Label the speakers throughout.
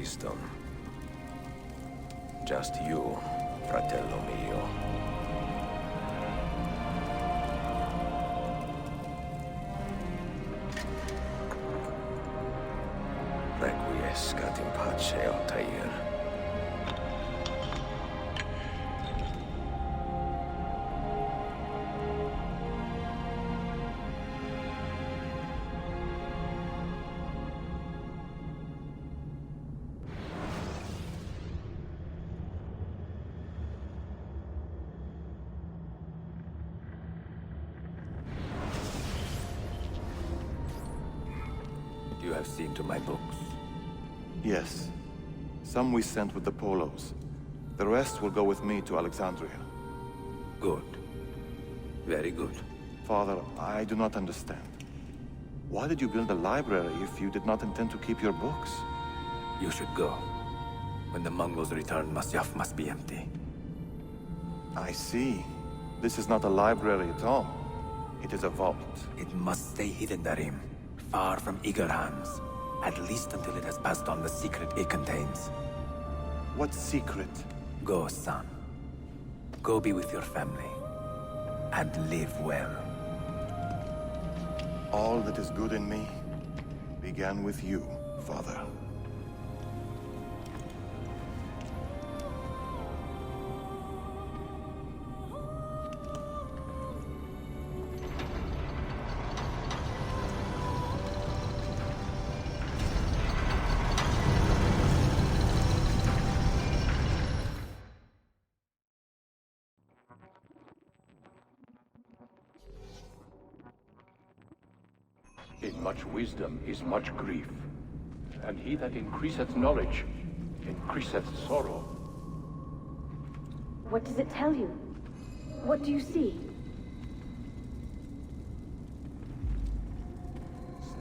Speaker 1: wisdom. Just you, fratello mio. Requiescat in pace, Altair. You have seen to my books.
Speaker 2: Yes. Some we sent with the Polos. The rest will go with me to Alexandria.
Speaker 1: Good. Very good.
Speaker 2: Father, I do not understand. Why did you build a library if you did not intend to keep your books?
Speaker 1: You should go. When the Mongols return, Masyaf must be empty.
Speaker 2: I see. This is not a library at all. It is a vault.
Speaker 1: It must stay hidden, Darim. Far from eager hands. At least until it has passed on the secret it contains.
Speaker 2: What secret?
Speaker 1: Go, son. Go be with your family. And live well.
Speaker 2: All that is good in me began with you, Father.
Speaker 3: In much wisdom is much grief, and he that increaseth knowledge increaseth sorrow.
Speaker 4: What does it tell you? What do you see?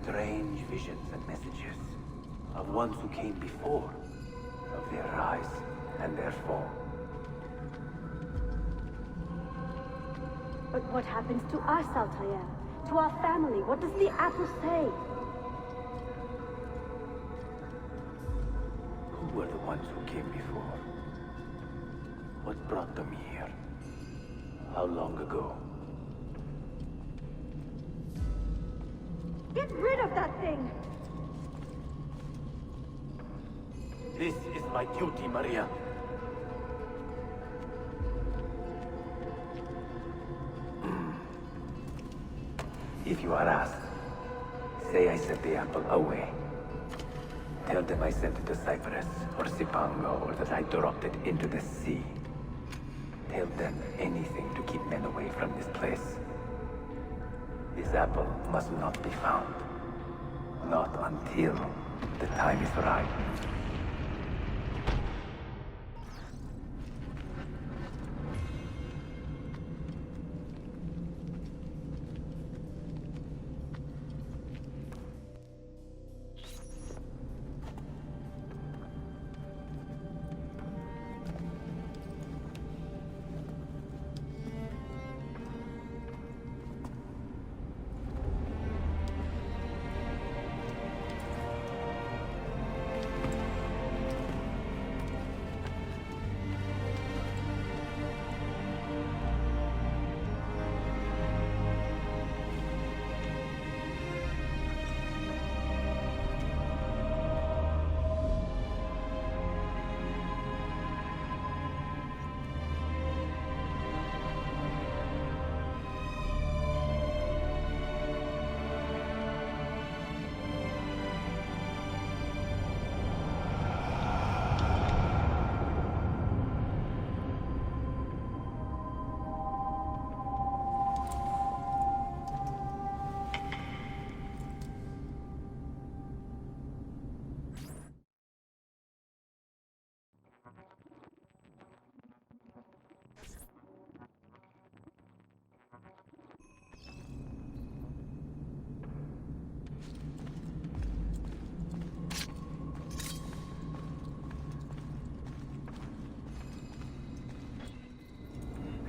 Speaker 1: Strange visions and messages of ones who came before, of their rise and their fall.
Speaker 4: But what happens to us, Altair? To our family? What does the apple say?
Speaker 1: Who were the ones who came before? What brought them here? How long ago?
Speaker 4: Get rid of that thing!
Speaker 1: This is my duty, Maria. If you are asked, say I sent the apple away. Tell them I sent it to Cyprus or Cipango, or that I dropped it into the sea. Tell them anything to keep men away from this place. This apple must not be found. Not until the time is right.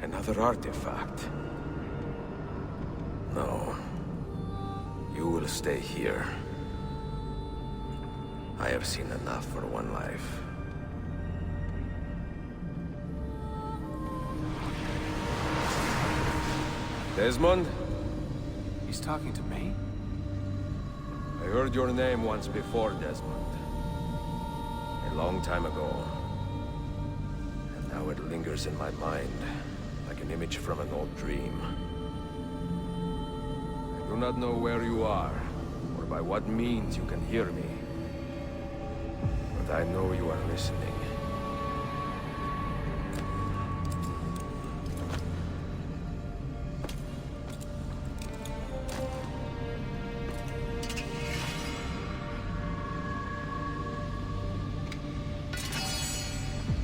Speaker 1: Another artifact. No. You will stay here.
Speaker 5: I have seen enough for one life. Desmond?
Speaker 6: He's talking to me?
Speaker 5: I heard your name once before, Desmond. A long time ago. And now it lingers in my mind, like an image from an old dream. I do not know where you are, or by what means you can hear me. But I know you are listening.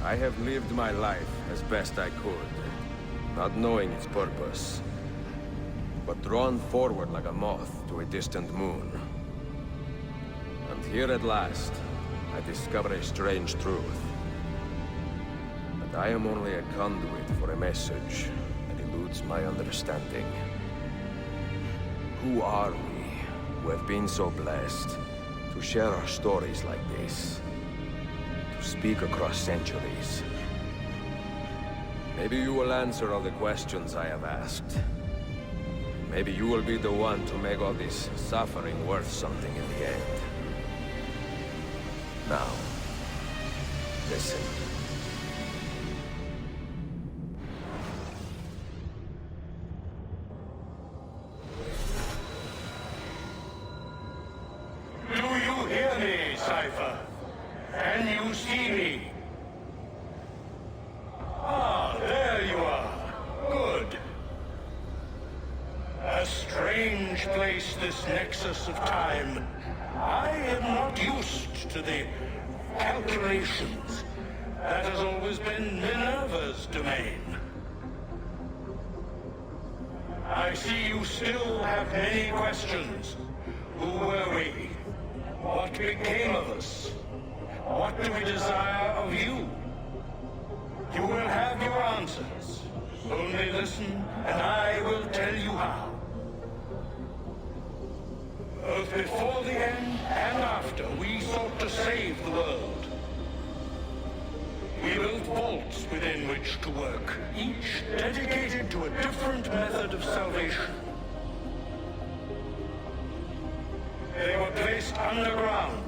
Speaker 5: I have lived my life as best I could, not knowing its purpose, but drawn forward like a moth to a distant moon. And here at last, I discover a strange truth. That I am only a conduit for a message that eludes my understanding. Who are we, who have been so blessed, to share our stories like this? Speak across centuries. Maybe you will answer all the questions I have asked. Maybe you will be the one to make all this suffering worth something in the end. Now, listen.
Speaker 7: Do you hear me, Cypher? Can you see me? Ah, there you are. Good. A strange place, this nexus of time. I am not used to the calculations. That has always been Minerva's domain. I see you still have many questions. Who were we? What became of us? What do we desire of you? You will have your answers. Only listen, and I will tell you how. Both before the end and after, we sought to save the world. We built vaults within which to work, each dedicated to a different method of salvation. They were placed underground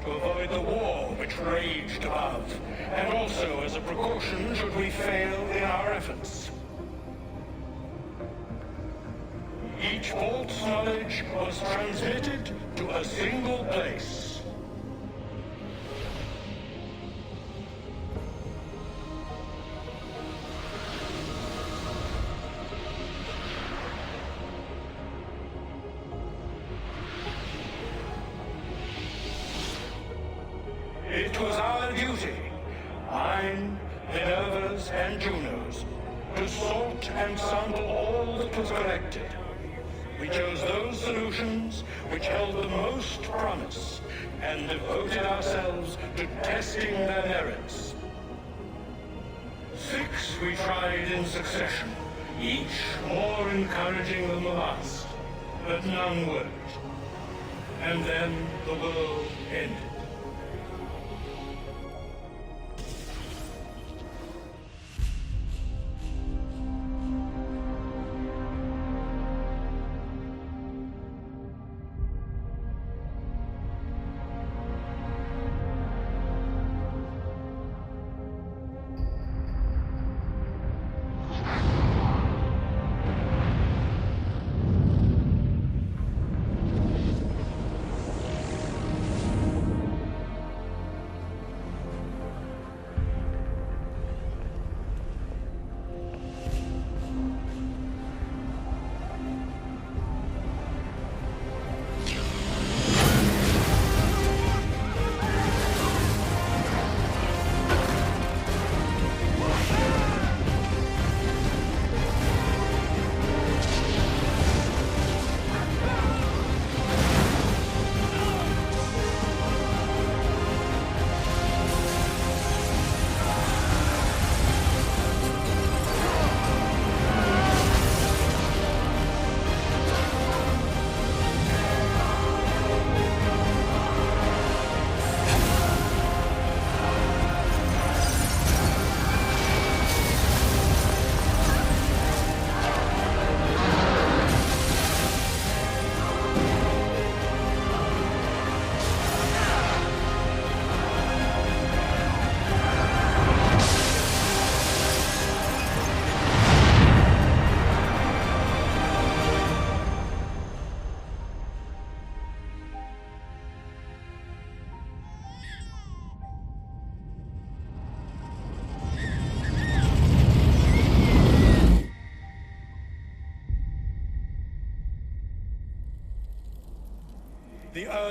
Speaker 7: to avoid the war which raged above, and also as a precaution should we fail in our efforts. Each vault's knowledge was transmitted to a single place. It was our duty, mine, Minerva's, and Juno's, to sort and sample all that was collected. We chose those solutions which held the most promise, and devoted ourselves to testing their merits. 6 we tried in succession, each more encouraging than the last, but none worked. And then the world ended.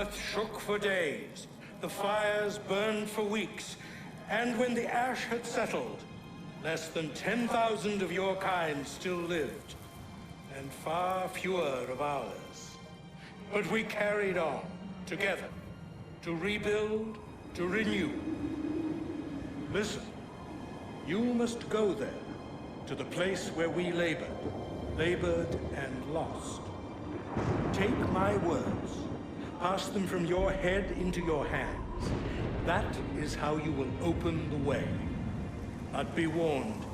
Speaker 7: earth shook for days, the fires burned for weeks, and when the ash had settled, less than 10,000 of your kind still lived, and far fewer of ours. But we carried on, together, to rebuild, to renew. Listen, you must go there, to the place where we labored and lost. Take my words, pass them from your head into your hands. That is how you will open the way. But be warned,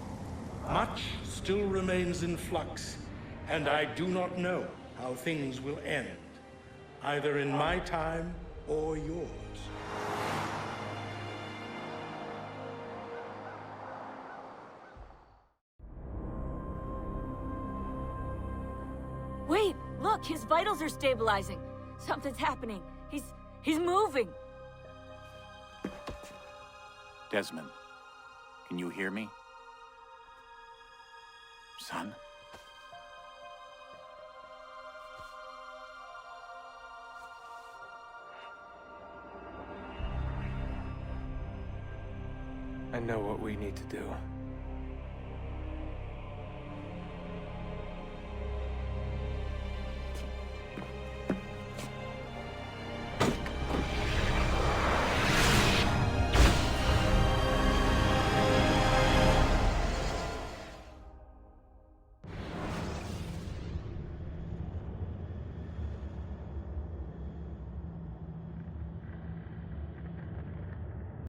Speaker 7: much still remains in flux, and I do not know how things will end, either in my time or yours.
Speaker 8: Wait, look, his vitals are stabilizing. Something's happening. He's moving.
Speaker 6: Desmond, can you hear me? Son?
Speaker 9: I know what we need to do.